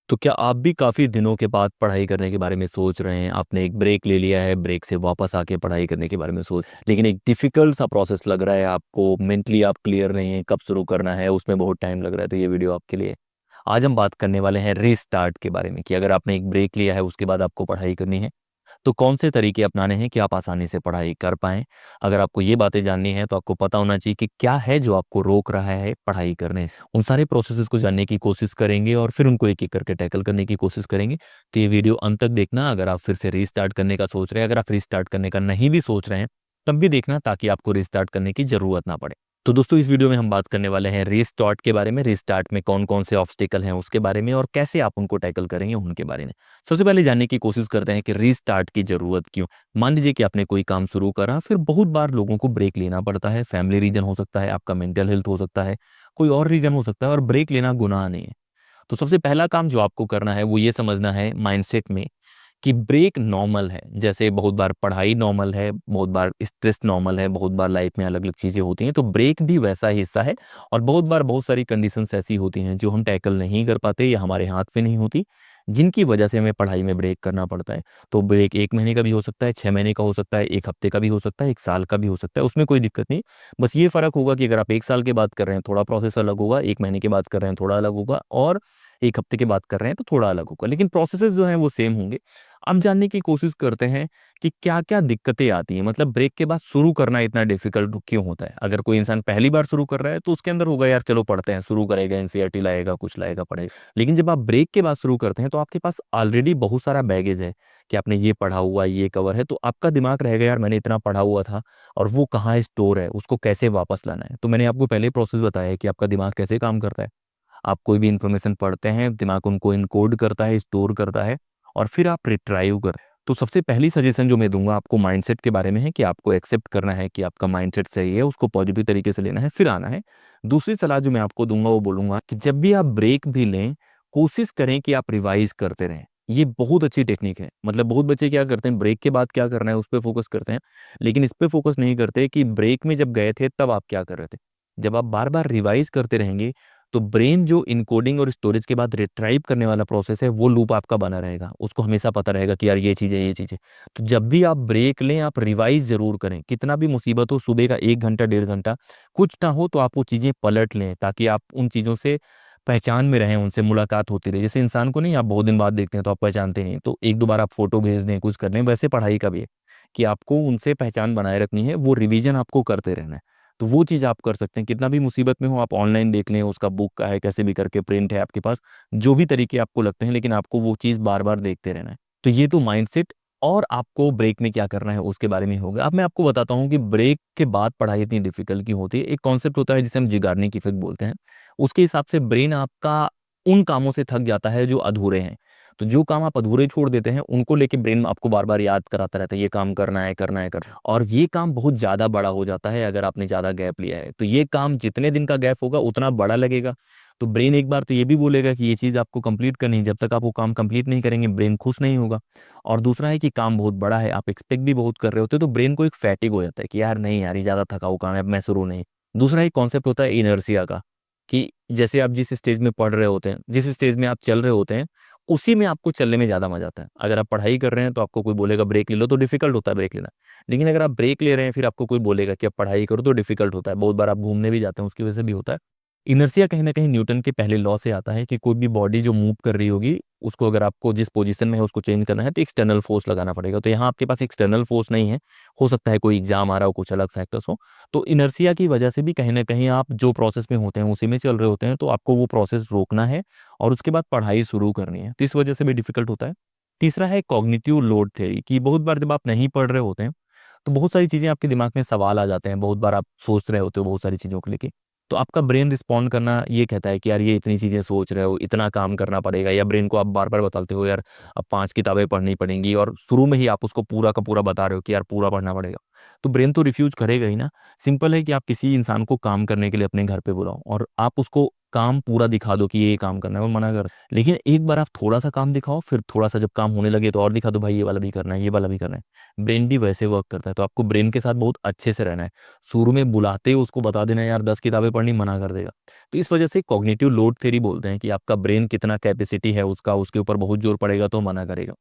तो क्या आप भी काफ़ी दिनों के बाद पढ़ाई करने के बारे में सोच रहे हैं? आपने एक ब्रेक ले लिया है, ब्रेक से वापस आके पढ़ाई करने के बारे में लेकिन एक डिफ़िकल्ट सा प्रोसेस लग रहा है आपको, मेंटली आप क्लियर नहीं हैं, कब शुरू करना है, उसमें बहुत टाइम लग रहा है, तो ये वीडियो आपके लिए है। आज हम बात करने वाले हैं रीस्टार्ट के बारे में कि अगर आपने एक ब्रेक लिया है, उसके बाद आपको पढ़ाई करनी है, तो कौन से तरीके अपनाने हैं कि आप आसानी से पढ़ाई कर पाएँ? अगर आपको ये बातें जाननी है, तो आपको पता होना चाहिए कि क्या है जो आपको रोक रहा है पढ़ाई करने। उन सारे प्रोसेसेस को जानने की कोशिश करेंगे और फिर उनको एक-एक करके टैकल करने की कोशिश करेंगे। तो ये वीडियो अंत तक देखना। अगर आप फिर से रीस्टार्ट करने का सोच रहे हैं, अगर आप रीस्टार्ट करने का नहीं भी सोच रहे हैं, तब भी देखना ताकि आपको रीस्टार्ट करने की ज़रूरत ना पड़े। तो दोस्तों, इस वीडियो में हम बात करने वाले हैं रीस्टार्ट के बारे में, रीस्टार्ट में कौन-कौन से ऑब्स्टेकल हैं उसके बारे में और कैसे आप उनको टैकल करेंगे उनके बारे में। सबसे पहले जानने की कोशिश करते हैं कि रीस्टार्ट की ज़रूरत क्यों? मान लीजिए कि आपने कोई काम शुरू करा, फिर बहुत बार लोगों को ब्रेक लेना पड़ता है। फैमिली रीज़न हो सकता है, आपका मेंटल हेल्थ हो सकता है, कोई और रीज़न हो सकता है और ब्रेक लेना गुनाह नहीं है। तो सबसे पहला काम जो आपको करना है, वो ये समझना है माइंडसेट में कि ब्रेक नॉर्मल है। जैसे बहुत बार पढ़ाई नॉर्मल है, बहुत बार स्ट्रेस नॉर्मल है, बहुत बार लाइफ में अलग-अलग चीज़ें होती हैं, तो ब्रेक भी वैसा ही हिस्सा है और बहुत बार बहुत सारी कंडीशंस ऐसी होती हैं जो हम टैकल नहीं कर पाते या हमारे हाथ में नहीं होती, जिनकी वजह से हमें पढ़ाई में ब्रेक करना पड़ता है। तो ब्रेक 1 महीने का भी हो सकता है, 6 महीने का हो सकता है, 1 हफ्ते का भी हो सकता है, 1 साल का भी हो सकता है, उसमें कोई दिक्कत नहीं। बस ये फ़र्क होगा कि अगर आप 1 साल की बात कर रहे हैं, थोड़ा प्रोसेस अलग होगा, 1 महीने की बात कर रहे हैं, थोड़ा अलग होगा और 1 हफ्ते की बात कर रहे हैं, तो थोड़ा अलग होगा। लेकिन प्रोसेसेस जो हैं, वो सेम होंगे। अब जानने की कोशिश करते हैं कि क्या-क्या दिक्कतें आती हैं, मतलब ब्रेक के बाद शुरू करना इतना डिफ़िकल्ट क्यों होता है? अगर कोई इंसान पहली बार शुरू कर रहा है, तो उसके अंदर होगा यार चलो पढ़ते हैं, शुरू करेगा, एनसीईआरटी लाएगा, कुछ लाएगा, पढ़ेगा। लेकिन जब आप ब्रेक के बाद शुरू करते हैं, तो आपके पास ऑलरेडी बहुत सारा बैगेज है कि आपने ये पढ़ा हुआ है, ये कवर है, तो आपका दिमाग रहेगा यार मैंने इतना पढ़ा हुआ था और वो कहाँ स्टोर है, उसको कैसे वापस लाना है। तो मैंने आपको पहले ही प्रोसेस बताया है कि आपका दिमाग कैसे काम करता है। आप कोई भी इन्फॉर्मेशन पढ़ते हैं, दिमाग उनको एनकोड करता है, स्टोर करता है और फिर आप रिट्राइव कर। तो सबसे पहली सजेशन जो मैं दूँगा आपको माइंडसेट के बारे में है कि आपको एक्सेप्ट करना है कि आपका माइंडसेट सही है, उसको पॉजिटिव तरीके से लेना है, फिर आना है। दूसरी सलाह जो मैं आपको दूँगा वो बोलूँगा कि जब भी आप ब्रेक भी लें, कोशिश करें कि आप रिवाइज़ करते रहें। ये बहुत अच्छी टेक्निक है। मतलब बहुत बच्चे क्या करते हैं, ब्रेक के बाद क्या करना है उस पे फ़ोकस करते हैं, लेकिन इस पे फ़ोकस नहीं करते कि ब्रेक में जब गए थे तब आप क्या कर रहे थे। जब आप बार-बार रिवाइज़ करते रहेंगे तो ब्रेन जो इनकोडिंग और स्टोरेज के बाद रिट्राइव करने वाला प्रोसेस है, वो लूप आपका बना रहेगा। उसको हमेशा पता रहेगा कि यार ये चीज़ है, ये चीज़ है। तो जब भी आप ब्रेक लें, आप रिवाइज़ ज़रूर करें। कितना भी मुसीबत हो, सुबह का 1 घंटा, 1.5 घंटा, कुछ ना हो तो आप वो चीज़ें पलट लें, ताकि आप उन चीज़ों से पहचान में रहें, उनसे मुलाकात होती रहे। जैसे इंसान को नहीं आप बहुत दिन बाद देखते हैं, तो आप पहचानते नहीं। तो 1-2 बार आप फ़ोटो भेज दें, कुछ कर लें, वैसे पढ़ाई का भी है कि आपको उनसे पहचान बनाए रखनी है, वो रिवीज़न आपको करते रहना है। तो वो चीज़ आप कर सकते हैं, कितना भी मुसीबत में हो आप ऑनलाइन देख लें, उसका बुक का है, कैसे भी करके प्रिंट है आपके पास, जो भी तरीके आपको लगते हैं, लेकिन आपको वो चीज़ बार-बार देखते रहना है। तो ये तो माइंडसेट और आपको ब्रेक में क्या करना है उसके बारे में होगा। अब मैं आपको बताता हूँ कि ब्रेक के बाद पढ़ाई इतनी डिफ़िकल्ट क्यों होती है। एक कॉन्सेप्ट होता है जिसे हम ज़ीगार्निक इफ़ेक्ट बोलते हैं। उसके हिसाब से ब्रेन आपका उन कामों से थक जाता है जो अधूरे हैं। तो जो काम आप अधूरे छोड़ देते हैं, उनको लेके ब्रेन आपको बार-बार याद कराता रहता है, ये काम करना है, करना है, करना है। और ये काम बहुत ज़्यादा बड़ा हो जाता है अगर आपने ज़्यादा गैप लिया है। तो ये काम जितने दिन का गैप होगा उतना बड़ा लगेगा। तो ब्रेन एक बार तो ये भी बोलेगा कि ये चीज़ आपको कंप्लीट करनी है, जब तक आप वो काम कंप्लीट नहीं करेंगे ब्रेन खुश नहीं होगा। और दूसरा है कि काम बहुत बड़ा है, आप एक्सपेक्ट भी बहुत कर रहे होते हो, तो ब्रेन को एक फैटिग हो जाता है कि यार नहीं यार ये ज़्यादा थका हुआ काम है, अब मैं शुरू नहीं। दूसरा एक कॉन्सेप्ट होता है इनर्शिया का, कि जैसे आप जिस स्टेज में पढ़ रहे होते हैं, जिस स्टेज में आप चल रहे होते हैं, उसी में आपको चलने में ज़्यादा मज़ा आता है। अगर आप पढ़ाई कर रहे हैं तो आपको कोई बोलेगा ब्रेक ले लो, तो डिफ़िकल्ट होता है ब्रेक लेना। लेकिन अगर आप ब्रेक ले रहे हैं फिर आपको कोई बोलेगा कि अब पढ़ाई करो, तो डिफ़िकल्ट होता है। बहुत बार आप घूमने भी जाते हैं, उसकी वजह से भी होता है। इनर्शिया कहीं न कहीं न्यूटन के पहले लॉ से आता है कि कोई भी बॉडी जो मूव कर रही होगी, उसको अगर आपको जिस पोज़ीशन में है उसको चेंज करना है, तो एक्सटर्नल फ़ोर्स लगाना पड़ेगा। तो यहाँ आपके पास एक्सटर्नल फ़ोर्स नहीं है, हो सकता है कोई एग्ज़ाम आ रहा हो, कुछ अलग फैक्टर्स हों। तो इनर्शिया की वजह से भी कहीं न कहीं आप जो प्रोसेस में होते हैं, उसी में चल रहे होते हैं, तो आपको वो प्रोसेस रोकना है और उसके बाद पढ़ाई शुरू करनी है। तो इस वजह से भी डिफ़िकल्ट होता है। तीसरा है कॉग्निटिव लोड थ्योरी, कि बहुत बार जब आप नहीं पढ़ रहे होते हैं, तो बहुत सारी चीज़ें आपके दिमाग में सवाल आ जाते हैं, बहुत बार आप सोच रहे होते हो बहुत सारी चीज़ों को लेके। तो आपका ब्रेन रिस्पॉन्ड करना ये कहता है कि यार ये इतनी चीज़ें सोच रहे हो, इतना काम करना पड़ेगा, या ब्रेन को आप बार-बार बताते हो यार अब 5 किताबें पढ़नी पड़ेंगी और शुरू में ही आप उसको पूरा का पूरा बता रहे हो कि यार पूरा पढ़ना पड़ेगा। तो ब्रेन तो रिफ्यूज़ करेगा ही ना। सिंपल है कि आप किसी इंसान को काम करने के लिए अपने घर पे बुलाओ और आप उसको काम पूरा दिखा दो कि ये काम करना है, वो मना कर। लेकिन एक बार आप थोड़ा सा काम दिखाओ, फिर थोड़ा सा जब काम होने लगे तो और दिखा दो, भाई ये वाला भी करना है, ये वाला भी करना है। ब्रेन भी वैसे वर्क करता है, तो आपको ब्रेन के साथ बहुत अच्छे से रहना है। शुरू में बुलाते ही उसको बता देना यार 10 किताबें पढ़नी, मना कर देगा। तो इस वजह से कॉग्निटिव लोड थ्योरी बोलते हैं कि आपका ब्रेन कितना कैपेसिटी है उसका, उसके ऊपर बहुत जोर पड़ेगा तो मना करेगा।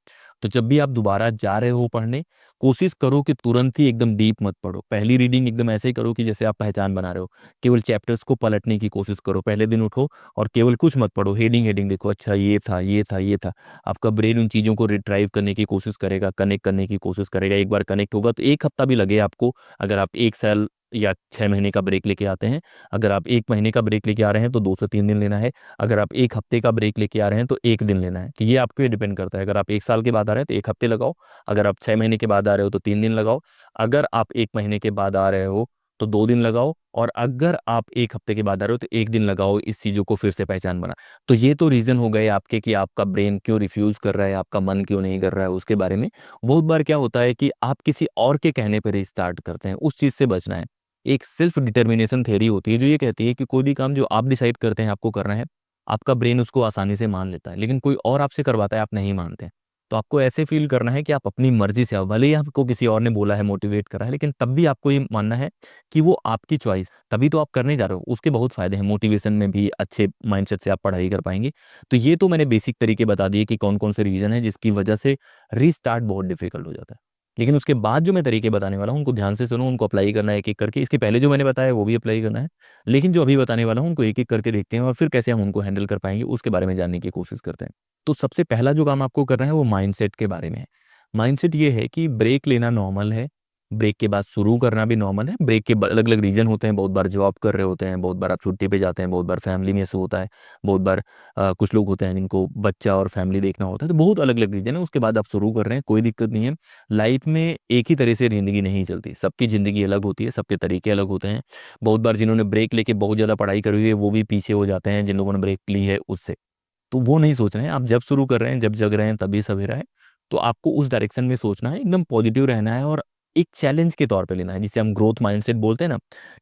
तो जब भी आप दोबारा जा रहे हो पढ़ने, कोशिश करो कि तुरंत ही एकदम डीप मत पढ़ो। पहली रीडिंग एकदम ऐसे ही करो कि जैसे आप पहचान बना रहे हो। केवल चैप्टर्स को पलटने की कोशिश करो। पहले दिन उठो और केवल कुछ मत पढ़ो, हेडिंग हेडिंग देखो, अच्छा ये था ये था ये था। आपका ब्रेन उन चीज़ों को रिट्राइव करने की कोशिश करेगा, कनेक्ट करने की कोशिश करेगा। एक बार कनेक्ट होगा तो 1 हफ्ता भी लगे आपको, अगर आप 1 साल या 6 महीने का ब्रेक लेके आते हैं। अगर आप 1 महीने का ब्रेक लेके आ रहे हैं तो 2 से 3 दिन लेना है। अगर आप 1 हफ्ते का ब्रेक लेके आ रहे हैं तो 1 दिन लेना है। कि ये आप पे डिपेंड करता है। अगर आप 1 साल के बाद आ रहे हैं तो 1 हफ्ते लगाओ। अगर आप 6 महीने के बाद आ रहे हो तो 3 दिन लगाओ। अगर आप 1 महीने के बाद आ रहे हो तो 2 दिन लगाओ। और अगर आप 1 हफ्ते के बाद आ रहे हो तो 1 दिन लगाओ इस चीज़ों को फिर से पहचान बना। तो ये तो रीज़न हो गए आपके कि आपका ब्रेन क्यों रिफ्यूज़ कर रहा है, आपका मन क्यों नहीं कर रहा है उसके बारे में। बहुत बार क्या होता है कि आप किसी और के कहने पर रिस्टार्ट करते हैं, उस चीज़ से बचना है। एक सेल्फ डिटर्मिनेशन थ्योरी होती है जो ये कहती है कि कोई भी काम जो आप डिसाइड करते हैं आपको करना है, आपका ब्रेन उसको आसानी से मान लेता है। लेकिन कोई और आपसे करवाता है, आप नहीं मानते हैं। तो आपको ऐसे फील करना है कि आप अपनी मर्जी से आओ। भले ही आपको किसी और ने बोला है, मोटिवेट करा है, लेकिन तब भी आपको ये मानना है कि वो आपकी चॉइस, तभी तो आप करने जा रहे हो। उसके बहुत फायदे हैं, मोटिवेशन में भी अच्छे माइंडसेट से आप पढ़ाई कर पाएंगे। तो ये तो मैंने बेसिक तरीके बता दिए कि कौन कौन से रीजन है जिसकी वजह से रीस्टार्ट बहुत डिफिकल्ट हो जाता है। लेकिन उसके बाद जो मैं तरीके बताने वाला हूँ उनको ध्यान से सुनो, उनको अप्लाई करना है एक एक करके। इसके पहले जो मैंने बताया वो भी अप्लाई करना है, लेकिन जो अभी बताने वाला हूँ उनको एक एक करके देखते हैं और फिर कैसे हम उनको हैंडल कर पाएंगे उसके बारे में जानने की कोशिश करते हैं। तो सबसे पहला जो काम आपको करना है वो माइंडसेट के बारे में है। माइंडसेट ये है कि ब्रेक लेना नॉर्मल है, ब्रेक के बाद शुरू करना भी नॉर्मल है। ब्रेक के अलग अलग रीजन होते हैं। बहुत बार जॉब कर रहे होते हैं, बहुत बार आप छुट्टी पे जाते हैं, बहुत बार फैमिली में से होता है, बहुत बार कुछ लोग होते हैं जिनको बच्चा और फैमिली देखना होता है। तो बहुत अलग अलग रीजन है। उसके बाद आप शुरू कर रहे हैं, कोई दिक्कत नहीं है। लाइफ में एक ही तरह से ज़िंदगी नहीं चलती, सबकी ज़िंदगी अलग होती है, सबके तरीके अलग होते हैं। बहुत बार जिन्होंने ब्रेक लेके बहुत ज़्यादा पढ़ाई करी हुई है वो भी पीछे हो जाते हैं जिन लोगों ने ब्रेक ली है उससे। तो वो नहीं सोच रहे हैं। आप जब शुरू कर रहे हैं, जब जग रहे हैं तभी सवेरा है। तो आपको उस डायरेक्शन में सोचना है, एकदम पॉजिटिव रहना है और एक चैलेंज के तौर पे लेना है, जिसे हम ग्रोथ माइंडसेट बोलते हैं ना,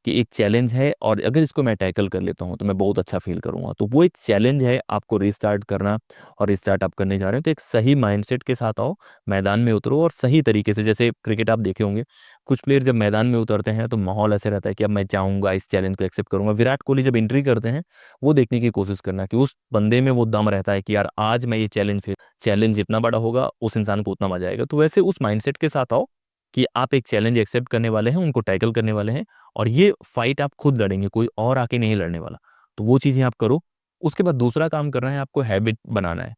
कि एक चैलेंज है और अगर इसको मैं टैकल कर लेता हूँ तो मैं बहुत अच्छा फील करूँगा। तो वो एक चैलेंज है आपको रीस्टार्ट करना, और रिस्टार्ट आप करने जा रहे हैं तो एक सही माइंडसेट के साथ आओ, मैदान में उतरो और सही तरीके से। जैसे क्रिकेट आप देखे होंगे, कुछ प्लेयर जब मैदान में उतरते हैं तो माहौल ऐसे रहता है कि अब मैं जाऊँगा, इस चैलेंज को एक्सेप्ट करूँगा। विराट कोहली जब एंट्री करते हैं, वो देखने की कोशिश करना कि उस बंदे में वो दम रहता है कि यार आज मैं ये चैलेंज जितना बड़ा होगा उस इंसान को उतना मजा आएगा। तो वैसे उस माइंडसेट के साथ आओ कि आप एक चैलेंज एक्सेप्ट करने वाले हैं, उनको टैकल करने वाले हैं, और ये फाइट आप खुद लड़ेंगे, कोई और आके नहीं लड़ने वाला। तो वो चीज़ें आप करो। उसके बाद दूसरा काम करना है, आपको हैबिट बनाना है।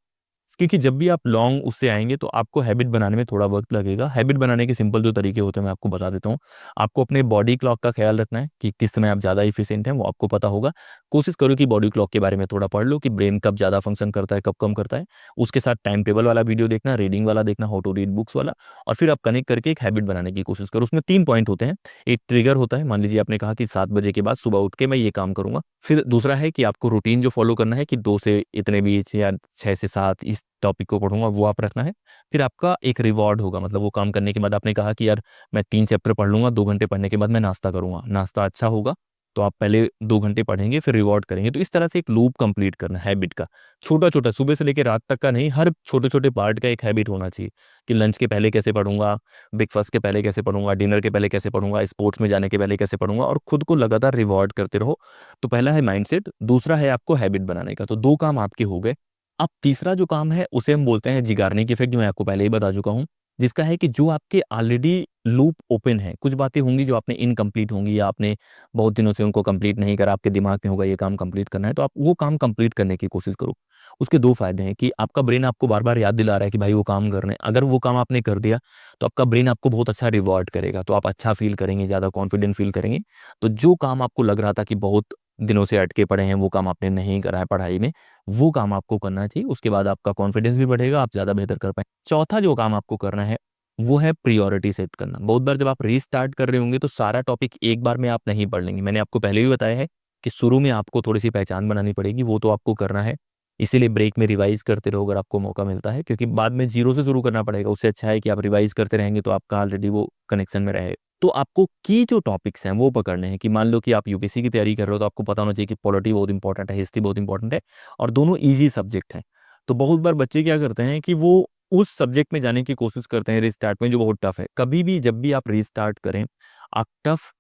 क्योंकि जब भी आप लॉन्ग उससे आएँगे तो आपको हैबिट बनाने में थोड़ा वक़्त लगेगा। हैबिट बनाने के सिंपल जो तरीके होते हैं मैं आपको बता देता हूँ। आपको अपने बॉडी क्लॉक का ख़्याल रखना है कि किस समय आप ज़्यादा एफिशिएंट हैं, वो आपको पता होगा। कोशिश करो कि बॉडी क्लॉक के बारे में थोड़ा पढ़ लो कि ब्रेन कब ज़्यादा फ़ंक्शन करता है, कब कम करता है। उसके साथ टाइम टेबल वाला वीडियो देखना, रीडिंग वाला देखना, हाउ टू रीड बुक्स वाला, और फिर आप कनेक्ट करके एक हैबिट बनाने की कोशिश करो। उसमें 3 पॉइंट होते हैं। एक ट्रिगर होता है, मान लीजिए आपने कहा कि 7 बजे के बाद सुबह उठ के मैं ये काम करूँगा। फिर दूसरा है कि आपको रूटीन जो फ़ॉलो करना है कि 2 से इतने बीच या 6 से 7 इस टॉपिक को पढ़ूँगा, वो आप रखना है। फिर आपका एक रिवॉर्ड होगा, मतलब वो काम करने के बाद आपने कहा कि यार मैं 3 चैप्टर पढ़ लूँगा, 2 घंटे पढ़ने के बाद मैं नाश्ता करूँगा। नाश्ता अच्छा होगा तो आप पहले 2 घंटे पढ़ेंगे, फिर रिवॉर्ड करेंगे। तो इस तरह से एक लूप कंप्लीट करना है हैबिट का। छोटा-छोटा सुबह से लेके रात तक का नहीं, हर छोटे-छोटे पार्ट का एक हैबिट होना चाहिए कि लंच के पहले कैसे पढ़ूँगा, ब्रेकफ़ास्ट के पहले कैसे पढ़ूँगा, डिनर के पहले कैसे पढ़ूँगा, स्पोर्ट्स में जाने के पहले कैसे पढ़ूँगा, और खुद को लगातार रिवॉर्ड करते रहो। तो पहला है माइंडसेट, दूसरा है आपको हैबिट बनाने का। तो 2 काम आपके हो गए। अब तीसरा जो काम है उसे हम बोलते हैं ज़िगार्निक इफ़ेक्ट, जो मैं आपको पहले ही बता चुका हूँ। जिसका है कि जो आपके ऑलरेडी लूप ओपन है, कुछ बातें होंगी जो आपने इनकम्प्लीट होंगी या आपने बहुत दिनों से उनको कंप्लीट नहीं करा, आपके दिमाग में होगा ये काम कंप्लीट करना है, तो आप वो काम कंप्लीट करने की कोशिश करो। उसके 2 फ़ायदे हैं कि आपका ब्रेन आपको बार-बार याद दिला रहा है कि भाई वो काम करना है। अगर वो काम आपने कर दिया, तो आपका ब्रेन आपको बहुत अच्छा रिवॉर्ड करेगा, तो आप अच्छा फ़ील करेंगे, ज़्यादा कॉन्फिडेंट फ़ील करेंगे। तो जो काम आपको लग रहा था कि बहुत दिनों से अटके पड़े हैं, वो काम आपने नहीं करा है पढ़ाई में, वो काम आपको करना चाहिए। उसके बाद आपका कॉन्फिडेंस भी बढ़ेगा, आप ज़्यादा बेहतर कर पाएँ। चौथा जो काम आपको करना है, वो है प्रायोरिटी सेट करना। बहुत बार जब आप रीस्टार्ट कर रहे होंगे तो सारा टॉपिक एक बार में आप नहीं पढ़ लेंगे। मैंने आपको पहले भी बताया है कि शुरू में आपको थोड़ी-सी पहचान बनानी पड़ेगी, वो तो आपको करना है। इसीलिए ब्रेक में रिवाइज़ करते रहो अगर आपको मौका मिलता है, क्योंकि बाद में ज़ीरो से शुरू करना पड़ेगा। उससे अच्छा है कि आप रिवाइज़ करते रहेंगे तो आपका ऑलरेडी वो कनेक्शन में रहे तो आपको की जो टॉपिक्स हैं वो पकड़ने हैं कि मान लो कि आप यूपीएससी की तैयारी कर रहे हो तो आपको पता होना चाहिए कि पॉलिटी बहुत इंपॉर्टेंट है, हिस्ट्री बहुत इंपॉर्टेंट है, और दोनों ईजी सब्जेक्ट हैं। तो बहुत बार बच्चे क्या करते हैं कि वो उस सब्जेक्ट में जाने की कोशिश करते हैं रिस्टार्ट में, जो बहुत टफ है। कभी भी जब भी आप रिस्टार्ट करें, आप टफ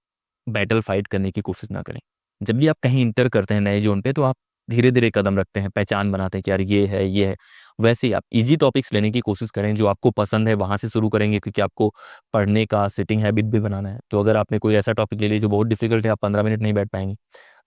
बैटल फाइट करने की कोशिश ना करें। जब भी आप कहीं इंटर करते हैं नए जोन पे, तो आप धीरे धीरे कदम रखते हैं, पहचान बनाते हैं कि यार ये है ये है। वैसे ही आप इजी टॉपिक्स लेने की कोशिश करें, जो आपको पसंद है वहां से शुरू करेंगे, क्योंकि आपको पढ़ने का सिटिंग हैबिट भी बनाना है। तो अगर आपने कोई ऐसा टॉपिक ले लिया जो बहुत डिफिकल्ट है, आप 15 मिनट नहीं बैठ पाएंगे,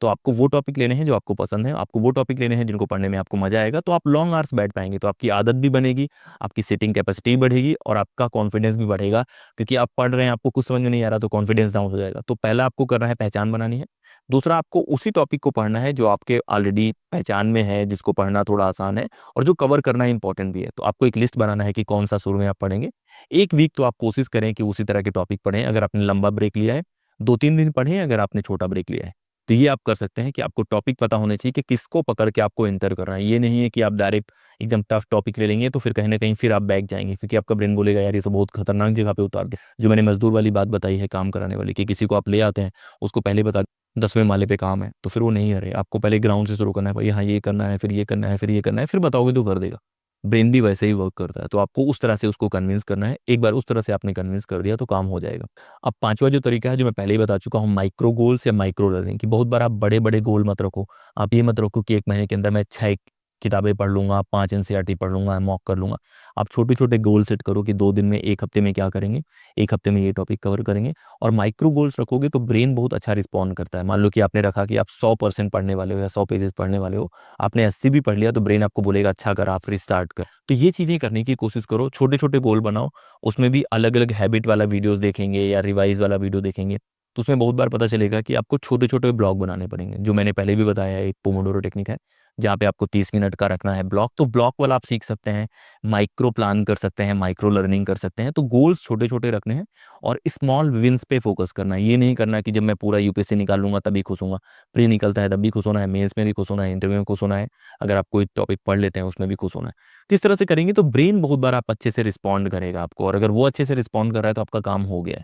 तो आपको वो टॉपिक लेने हैं जो आपको पसंद है, आपको वो टॉपिक लेने हैं जिनको पढ़ने में आपको मजा आएगा, तो आप लॉन्ग आवर्स बैठ पाएंगे। तो आपकी आदत भी बनेगी, आपकी सिटिंग कैपेसिटी भी बढ़ेगी, और आपका कॉन्फिडेंस भी बढ़ेगा। क्योंकि आप पढ़ रहे हैं, आपको कुछ समझ में नहीं आ रहा, तो कॉन्फिडेंस डाउन हो जाएगा। तो पहला आपको करना है पहचान बनानी है। दूसरा, आपको उसी टॉपिक को पढ़ना है जो आपके ऑलरेडी पहचान में है, जिसको पढ़ना थोड़ा आसान है और जो कवर करना इंपॉर्टेंट भी है। तो आपको एक लिस्ट बनाना है कि कौन सा शुरू में आप पढ़ेंगे। एक वीक तो आप कोशिश करें कि उसी तरह के टॉपिक पढ़ें। अगर आपने लंबा ब्रेक लिया है, 2-3 दिन पढ़ें। अगर आपने छोटा ब्रेक लिया है, तो ये आप कर सकते हैं कि आपको टॉपिक पता होने चाहिए कि किसको पकड़ के आपको एंटर करना है। ये नहीं है कि आप डायरेक्ट एकदम टफ टॉपिक ले लेंगे, तो फिर कहीं ना कहीं फिर आप बैक जाएंगे, क्योंकि आपका ब्रेन बोलेगा यार ये सब बहुत खतरनाक जगह पे उतार दे। जो मैंने मजदूर वाली बात बताई है, काम कराने वाली, कि किसी को आप ले आते हैं, उसको पहले बता 10वें माले पे काम है, तो फिर वो नहीं, अरे आपको पहले ग्राउंड से शुरू करना है, भाई हाँ ये करना है, फिर ये करना है, फिर ये करना है, फिर बताओगे तो कर देगा। ब्रेन भी वैसे ही वर्क करता है। तो आपको उस तरह से उसको कन्विंस करना है। एक बार उस तरह से आपने कन्विंस कर दिया तो काम हो जाएगा। अब पांचवा जो तरीका है, जो मैं पहले ही बता चुका हूँ, माइक्रो गोल्स या माइक्रो लर्निंग, की बहुत बार आप बड़े बड़े गोल मत रखो। आप ये मत रखो कि 1 महीने के अंदर मैं 6 किताबें पढ़ लूंगा, 5 एनसीईआरटी पढ़ लूंगा, मॉक कर लूंगा। आप छोटे छोटे गोल सेट करो कि 2 दिन में, 1 हफ्ते में क्या करेंगे, 1 हफ्ते में ये टॉपिक कवर करेंगे। और माइक्रो गोल्स रखोगे तो ब्रेन बहुत अच्छा रिस्पॉन्ड करता है। मान लो कि आपने रखा कि आप 100% पढ़ने वाले हो या 100 पेजेस पढ़ने वाले हो, आपने 80 भी पढ़ लिया, तो ब्रेन आपको बोलेगा अच्छा कर, आप रिस्टार्ट कर। तो ये चीज़ें करने की कोशिश करो, छोटे छोटे गोल बनाओ। उसमें भी अलग अलग हैबिट वाला वीडियोस देखेंगे या रिवाइज वाला वीडियो देखेंगे, तो उसमें बहुत बार पता चलेगा कि आपको छोटे छोटे ब्लॉग बनाने पड़ेंगे। जो मैंने पहले भी बताया है, एक पोमोडोरो टेक्निक है, जहाँ पे आपको 30 मिनट का रखना है ब्लॉक। तो ब्लॉक वाला आप सीख सकते हैं, माइक्रो प्लान कर सकते हैं, माइक्रो लर्निंग कर सकते हैं। तो गोल्स छोटे छोटे रखने हैं और स्मॉल विंस पे फोकस करना है। ये नहीं करना कि जब मैं पूरा यूपीएससी निकाल लूंगा तभी खुश होऊंगा। प्री निकलता है तब भी खुश होना है, मेंस में भी खुश होना है, इंटरव्यू में खुश होना है, अगर आप कोई टॉपिक पढ़ लेते हैं उसमें भी खुश होना है। तो इस तरह से करेंगे तो ब्रेन बहुत बार आप अच्छे से रिस्पॉन्ड करेगा आपको, और अगर वो अच्छे से रिस्पॉन्ड कर रहा है तो आपका काम हो गया है।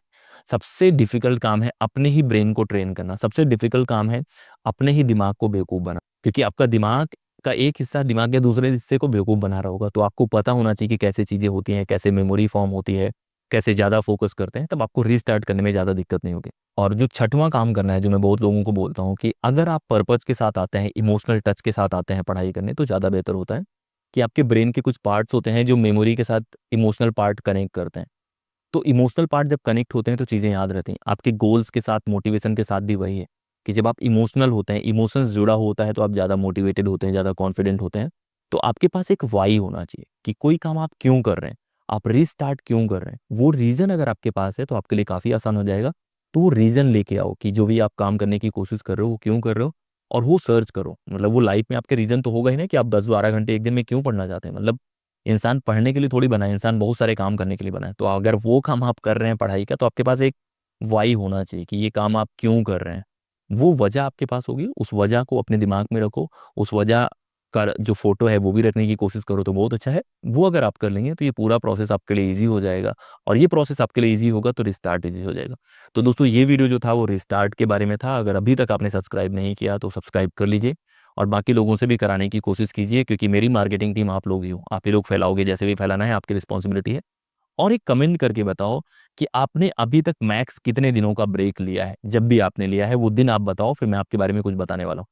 सबसे डिफिकल्ट काम है अपने ही ब्रेन को ट्रेन करना। सबसे डिफिकल्ट काम है अपने ही दिमाग को बेवकूफ़ बनाना, क्योंकि आपका दिमाग का एक हिस्सा दिमाग के दूसरे हिस्से को बेवकूफ़ बना रहा होगा। तो आपको पता होना चाहिए कि कैसे चीज़ें होती हैं, कैसे मेमोरी फॉर्म होती है, कैसे ज़्यादा फोकस करते हैं, तब आपको रीस्टार्ट करने में ज़्यादा दिक्कत नहीं होगी। और जो छठवां काम करना है, जो मैं बहुत लोगों को बोलता हूँ, कि अगर आप पर्पज़ के साथ आते हैं, इमोशनल टच के साथ आते हैं पढ़ाई करने, तो ज़्यादा बेहतर होता है। कि आपके ब्रेन के कुछ पार्ट्स होते हैं जो मेमोरी के साथ इमोशनल पार्ट कनेक्ट करते हैं। तो इमोशनल पार्ट जब कनेक्ट होते हैं तो चीज़ें याद रहती हैं। आपके गोल्स के साथ, मोटिवेशन के साथ भी वही है, कि जब आप इमोशनल होते हैं, इमोशंस जुड़ा होता है, तो आप ज़्यादा मोटिवेटेड होते हैं, ज़्यादा कॉन्फिडेंट होते हैं। तो आपके पास एक वाई होना चाहिए कि कोई काम आप क्यों कर रहे हैं, आप रीस्टार्ट क्यों कर रहे हैं। वो रीज़न अगर आपके पास है तो आपके लिए काफ़ी आसान हो जाएगा। तो वो रीज़न लेके आओ कि जो भी आप काम करने की कोशिश कर रहे हो वो क्यों कर रहे हो, और वो सर्च करो। मतलब वो लाइफ में आपके रीज़न तो होगा ही ना, कि आप 10-12 घंटे एक दिन में क्यों पढ़ना चाहते हैं। मतलब इंसान पढ़ने के लिए थोड़ी बना है, इंसान बहुत सारे काम करने के लिए बना है। तो अगर वो काम आप कर रहे हैं पढ़ाई का, तो आपके पास एक वाई होना चाहिए कि ये काम आप क्यों कर रहे हैं। वो वजह आपके पास होगी, उस वजह को अपने दिमाग में रखो। उस वजह का जो फोटो है वो भी रखने की कोशिश करो, तो बहुत अच्छा है। वो अगर आप कर लेंगे तो ये पूरा प्रोसेस आपके लिए ईजी हो जाएगा, और ये प्रोसेस आपके लिए ईजी होगा तो रिस्टार्ट ईजी हो जाएगा। तो दोस्तों, ये वीडियो जो था वो रिस्टार्ट के बारे में था। अगर अभी तक आपने सब्सक्राइब नहीं किया तो सब्सक्राइब कर लीजिए, और बाकी लोगों से भी कराने की कोशिश कीजिए, क्योंकि मेरी मार्केटिंग टीम आप लोग ही हो। आप ही लोग फैलाओगे, जैसे भी फैलाना है आपकी रिस्पॉन्सिबिलिटी है। और एक कमेंट करके बताओ कि आपने अभी तक मैक्स कितने दिनों का ब्रेक लिया है। जब भी आपने लिया है वो दिन आप बताओ, फिर मैं आपके बारे में कुछ बताने वाला हूँ।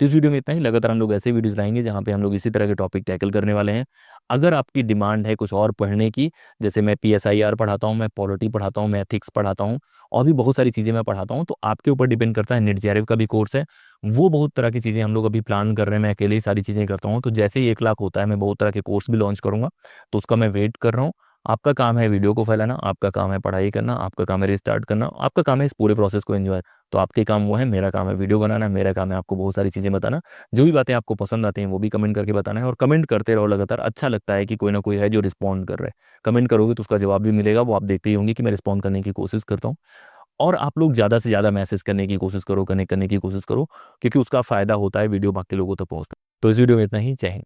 तो इस वीडियो में इतना ही। लगातार हम लोग ऐसे वीडियोस लाएंगे जहाँ पे हम लोग इसी तरह के टॉपिक टैकल करने वाले हैं। अगर आपकी डिमांड है कुछ और पढ़ने की, जैसे मैं पीएसआईआर पढ़ाता हूँ, मैं पॉलिटी पढ़ाता हूँ, मैं एथिक्स पढ़ाता हूँ, और भी बहुत सारी चीज़ें मैं पढ़ाता हूँ, तो आपके ऊपर डिपेंड करता है। नेट जेआरएफ का भी कोर्स है, वो बहुत तरह की चीज़ें हम लोग अभी प्लान कर रहे हैं। मैं अकेले ही सारी चीज़ें करता हूँ, तो जैसे ही 1 लाख होता है मैं बहुत तरह के कोर्स भी लॉन्च करूँगा, तो उसका मैं वेट कर रहा हूँ। आपका काम है वीडियो को फैलाना, आपका काम है पढ़ाई करना, आपका काम है रिस्टार्ट करना, आपका काम है इस पूरे प्रोसेस को एंजॉय। तो आपके काम वो है, मेरा काम है वीडियो बनाना, मेरा काम है आपको बहुत सारी चीज़ें बताना। जो भी बातें आपको पसंद आती हैं वो भी कमेंट करके बताना है, और कमेंट करते रहो लगातार। अच्छा लगता है कि कोई ना कोई है जो रिस्पॉन्ड कर रहा है। कमेंट करोगे तो उसका जवाब भी मिलेगा, वो आप देखते ही होंगे कि मैं रिस्पॉन्ड करने की कोशिश करता हूँ। और आप लोग ज़्यादा से ज़्यादा मैसेज करने की कोशिश करो, कनेक्ट करने की कोशिश करो, क्योंकि उसका फ़ायदा होता है, वीडियो बाकी लोगों तक पहुँचता है। तो इस वीडियो में इतना ही। जय हिंद।